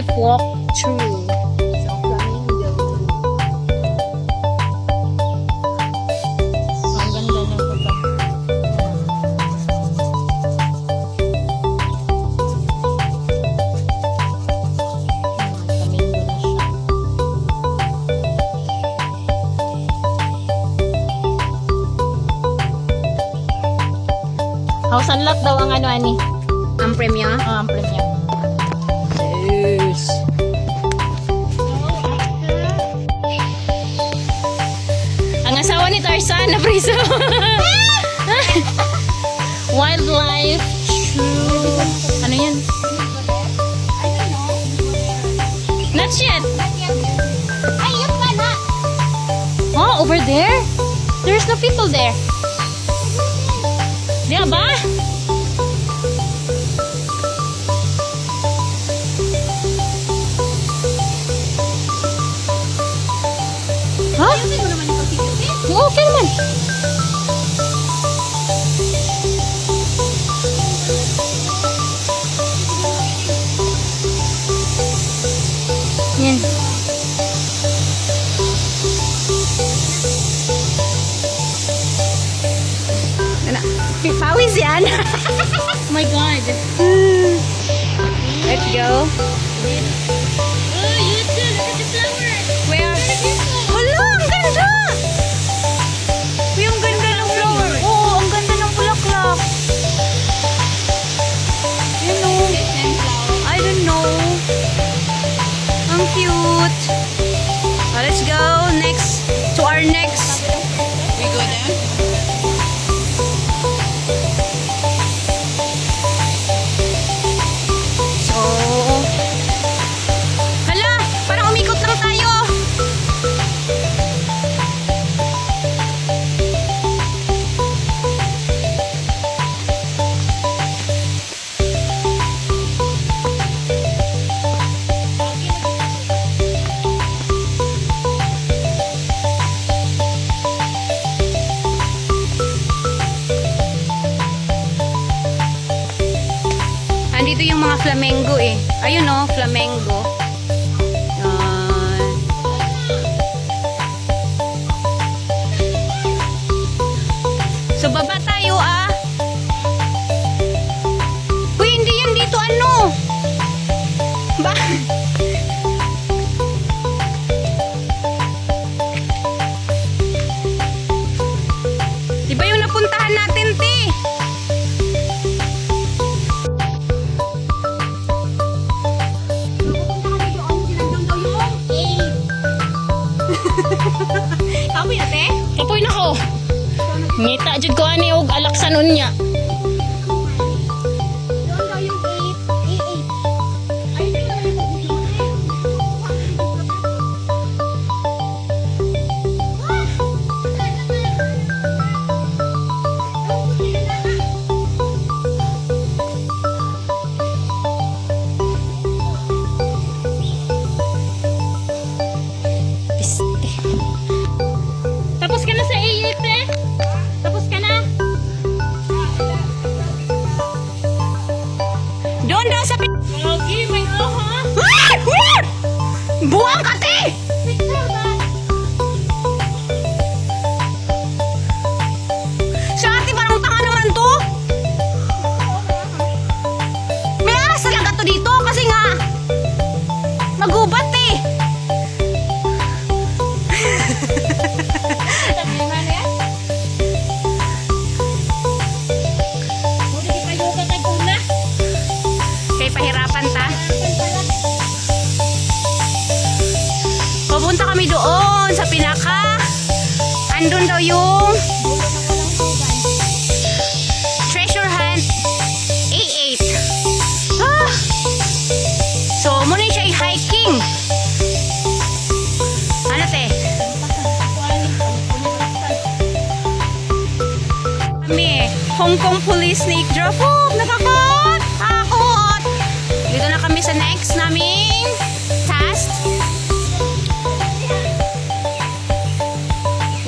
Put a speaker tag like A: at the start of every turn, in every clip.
A: wildlife walk through. So, flamingo. Ang ganda ng pula. Flamingo na siya. House unlock daw ang ano, ani?
B: Ang premyo?
A: Ang premium. Yes. Ang asawa ni Tarzan na priso. Wildlife true. Ano yan? Not yet.
B: Ayun pa na!
A: Oh, over there? There's no people there. Di ba? Huh? Okay naman. Yan.
B: Pawis yan!
A: Oh my God.
B: Let's go.
A: Oh, you too. Look at the flower.
B: Where? Hala, ang ganda! Uy, ang ganda ng flower. Oo, ang ganda ng bulaklak. You know, I don't know. Ang cute. Let's go next to our next. We go there? So, hala, parang umikot lang tayo. Andito yung mga flamingo eh. Ayun oh, flamingo. Yan. So baba tayo ah. Uy, hindi yan dito ano. Ba? Di ba yung napuntahan natin, te? Kapoy na, te?
A: Kapoy na ko. Ngita jud ko ani og alaksan unya.
B: Doon daw yung 8. Ay, hindi na yung
A: Piste. Tapos ka na sa A8 eh? Tapos ka na?
B: Doon daw sa
A: Okay, may aha.
B: buwang ka, te! Sa ate, parang tanga naman to. May aras talaga to dito kasi nga magubat eh. Kay pahirapan ta. Pupunta kami doon sa pinaka. Andun daw yung treasure hunt A8. Ah! So, muna siya i-hiking. Ano te? Kami, Hong Kong Police Snake Draft. Oh, nakakot! Takot! Dito na kami sa next naming task.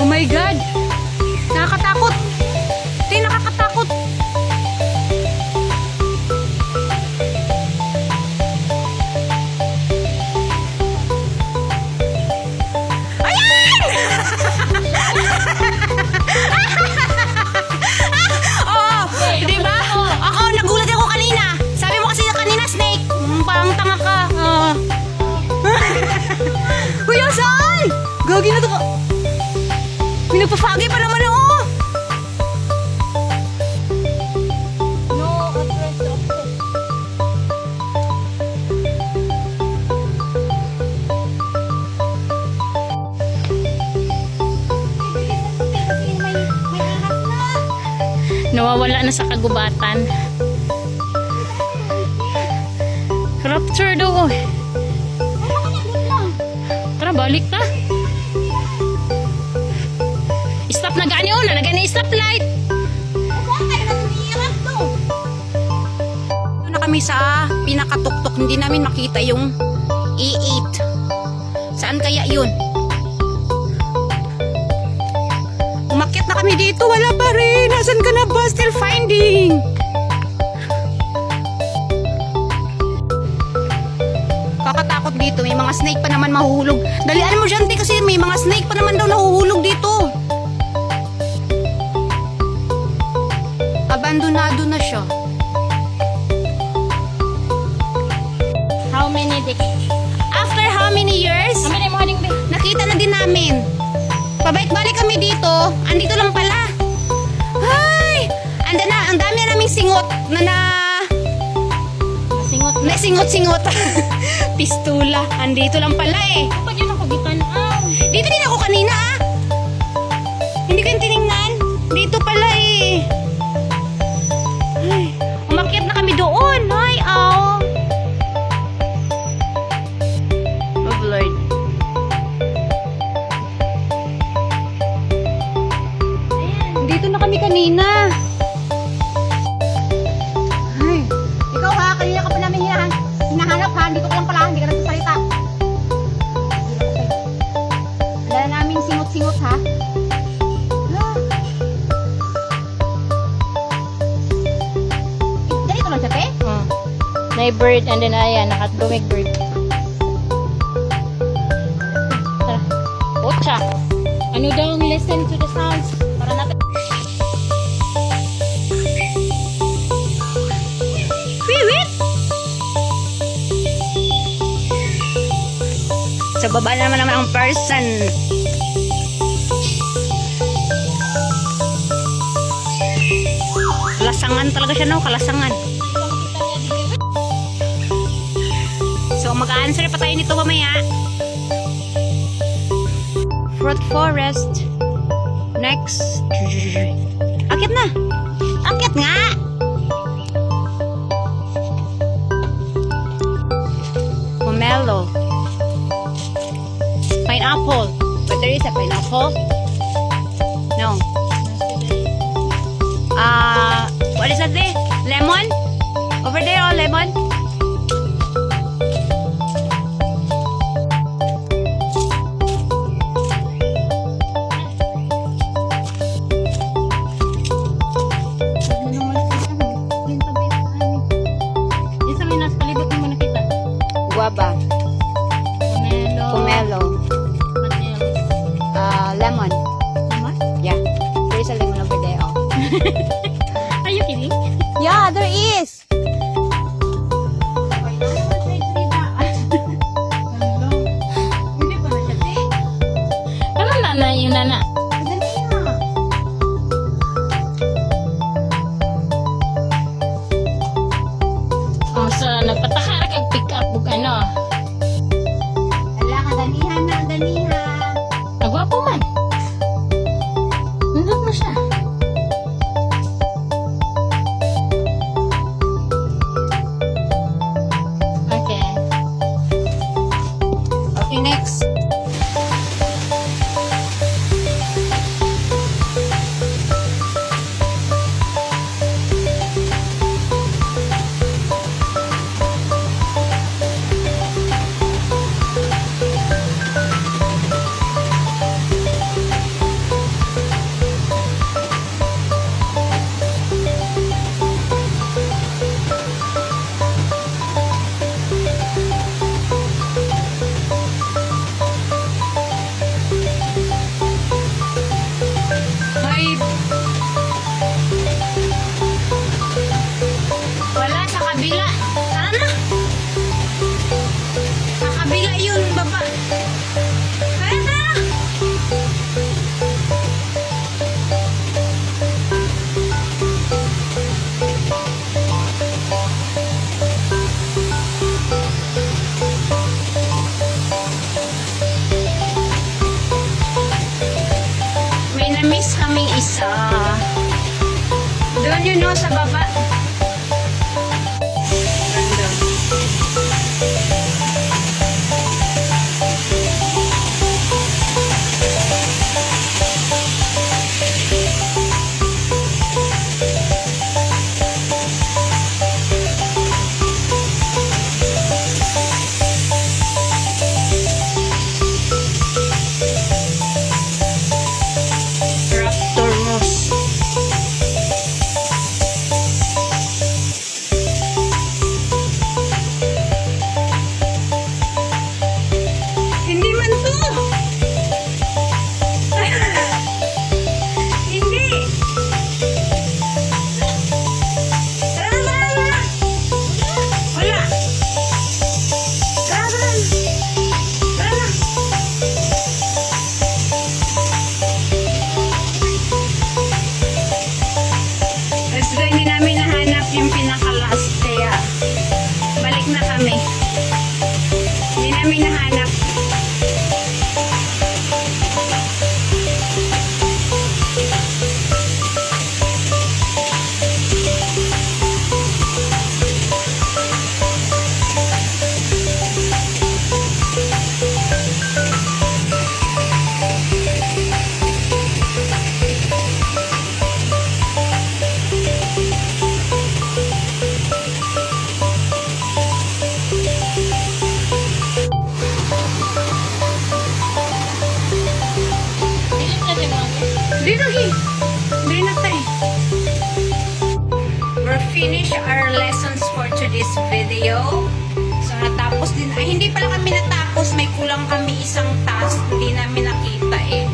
B: Oh my God! Nakakatakot! Di, nakakatakot!
A: Nawawala na sa kagubatan. Rapture daw. Oh. Tara, balik ta. Stop na gani. Oh, nalagay na yung stoplight.
B: Ito na kami sa pinakatuktok. Hindi namin makita yung E8. Saan kaya yun? Umakyat na kami dito. Wala pa rin. Nasaan ka na ba? Still finding. Kakatakot dito. May mga snake pa naman mahuhulog. Dalian mo dyan, kasi may mga snake pa naman daw nahuhulog dito. Abandonado na siya.
A: How many decades?
B: After how many years?
A: How many morning ba?
B: Nakita na din namin. Pabalik-balik kami dito. Andito lang pala. Ay! Anda na, ang dami na naming singot
A: Singot.
B: na singot-singot. Pistula. Andito lang pala eh.
A: Kapag yun ako gitanaw.
B: Dito din ako kanina ah. Hindi ko yung tinignan. Dito pala eh. Ay, umakyat na kami doon. Ay, aw. Oh, Lord. Dito na kami kanina. Ay, ikaw ha, kanina ka pa namin hinahanap ha. Dito ko lang pala, hindi ka nagsasalita. Wala na namin singot-singot ha. Ganito lang siya, te?
A: May bird and then ayan, nakadumig bird. Tara. Ocha. Ano daw ang listen to the sounds? Para natin.
B: Piwit! Sa baba naman ang person. Kalasangan talaga siya, no? Kalasangan. So, mag-answer pa tayo nito mamaya. Fruit forest. Next. Akit na. Akit nga. Pomelo. Pineapple. But there is a pineapple. No. What is that there? Lemon? Over there, oh, lemon.
A: Yung sa may nasa palibot mo nakita.
B: Guava.
A: Pomelo.
B: Pomelo.
A: Patel.
B: Lemon.
A: Naman?
B: Yeah. There is a lemon over there, oh.
A: Are you kidding?
B: Yeah, there is.
A: Hindi pa na siya, te. Ano na yung nana? Oh, so nagpataka ra kag pick up ug ano.
B: Ala, kadanihan na, danihan.
A: Nagwapo man. Nandun na siya.
B: yun o, sa baba. Ganda. Raptor Moss. Hindi man to. Hindi. Tara na, tara na. Wala. Tara, tara. Tara na. Let's go, hindi namin nahanap yung pinaka-last kaya balik na kami. Hindi namin nahanap.
A: Dili na din mami.
B: Dito, hi. Hindi na tayo. We're finished our lessons for today's video. So, natapos din. Ay, hindi pala kami natapos. May kulang kami isang task. Hindi namin nakita eh.